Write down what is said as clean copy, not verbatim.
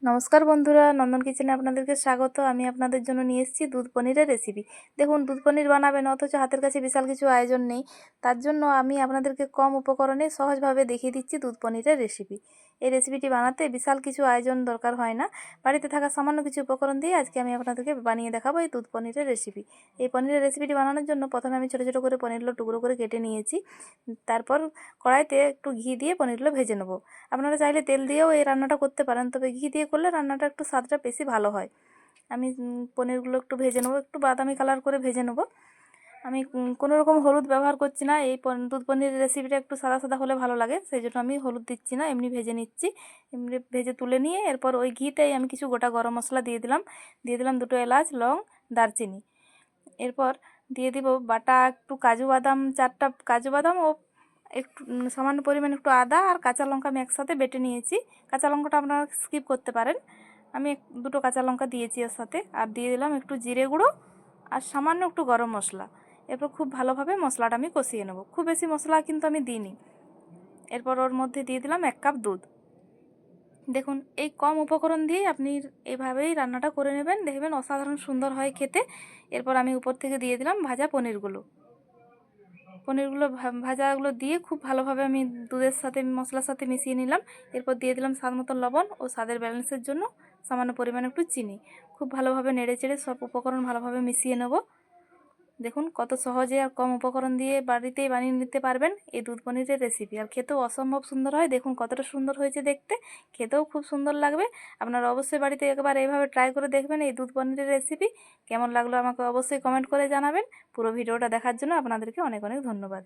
নমস্কার বন্ধুরা, নন্দন কিচেনে আপনাদেরকে স্বাগত। আমি আপনাদের জন্য নিয়ে এসেছি দুধ পনিরের রেসিপি। দেখুন, দুধ পনির বানাবেন অথচ হাতের কাছে বিশাল কিছু আয়োজন নেই। তার জন্য আমি আপনাদেরকে কম উপকরণে সহজভাবে দেখিয়ে দিচ্ছি দুধ পনিরের রেসিপি। এই রেসিপিটি বানাতে বিশাল কিছু আয়োজন দরকার হয় না। বাড়িতে থাকা সামান্য কিছু উপকরণ দিয়ে আজকে আমি আপনাদেরকে বানিয়ে দেখাবো এই দুধ পনিরের রেসিপি। এই পনিরের রেসিপিটি বানানোর জন্য প্রথমে আমি ছোটো ছোটো করে পনিরগুলো টুকরো করে কেটে নিয়েছি। তারপর কড়াইতে একটু ঘি দিয়ে পনিরগুলো ভেজে নেবো। আপনারা চাইলে তেল দিয়েও এই রান্নাটা করতে পারেন, তবে ঘি দিয়ে করলে রান্নাটা একটু স্বাদটা বেশি ভালো হয়। আমি পনিরগুলো একটু ভেজে নেবো, একটু বাদামি কালার করে ভেজে নেবো। আমি কোনো রকম হলুদ ব্যবহার করছি না। এই দুধ পনিরের রেসিপিটা একটু সাদা সাদা হলে ভালো লাগে, সেই জন্য আমি হলুদ দিচ্ছি না, এমনি ভেজে নিচ্ছি। এমনি ভেজে তুলে নিয়ে এরপর ওই ঘিতেই আমি কিছু গোটা গরম মশলা দিয়ে দিলাম দুটো এলাচ, লং, দারচিনি। এরপর দিয়ে দিব বাটা একটু কাজু বাদাম, 4টা কাজু বাদাম ও একটু সামান্য পরিমাণে একটু আদা আর কাঁচা লঙ্কা আমি একসাথে বেটে নিয়েছি। কাঁচা লঙ্কাটা আপনারা স্কিপ করতে পারেন। আমি দুটো কাঁচা লঙ্কা দিয়েছি এর সাথে, আর দিয়ে দিলাম একটু জিরে গুঁড়ো আর সামান্য একটু গরম মশলা। এরপর খুব ভালোভাবে মশলাটা আমি কষিয়ে নেব। খুব বেশি মশলা কিন্তু আমি দিইনি। এরপর ওর মধ্যে দিয়ে দিলাম 1 কাপ দুধ। দেখুন, এই কম উপকরণ দিয়েই আপনি এইভাবেই রান্নাটা করে নেবেন, দেখবেন অসাধারণ সুন্দর হয় খেতে। এরপর আমি উপর থেকে দিয়ে দিলাম ভাজা পনিরগুলো ভাজাগুলো দিয়ে খুব ভালোভাবে আমি দুধের সাথে মশলার সাথে মিশিয়ে নিলাম। এরপর দিয়ে দিলাম স্বাদ মতো লবণ ও স্বাদের ব্যালেন্সের জন্য সামান্য পরিমাণে একটু চিনি। খুব ভালোভাবে নেড়ে চেড়ে সব উপকরণ ভালোভাবে মিশিয়ে নেব। দেখুন কত সহজে আর কম উপকরণ দিয়ে বাড়িতেই বানিয়ে নিতে পারবেন এই দুধ পনিরের রেসিপি। আর খেতেও অসম্ভব সুন্দর হয়। দেখুন কতটা সুন্দর হয়েছে দেখতে, খেতেও খুব সুন্দর লাগবে। আপনারা অবশ্যই বাড়িতে একবার এইভাবে ট্রাই করে দেখবেন এই দুধ পনিরের রেসিপি। কেমন লাগলো আমাকে অবশ্যই কমেন্ট করে জানাবেন। পুরো ভিডিওটা দেখার জন্য আপনাদেরকে অনেক অনেক ধন্যবাদ।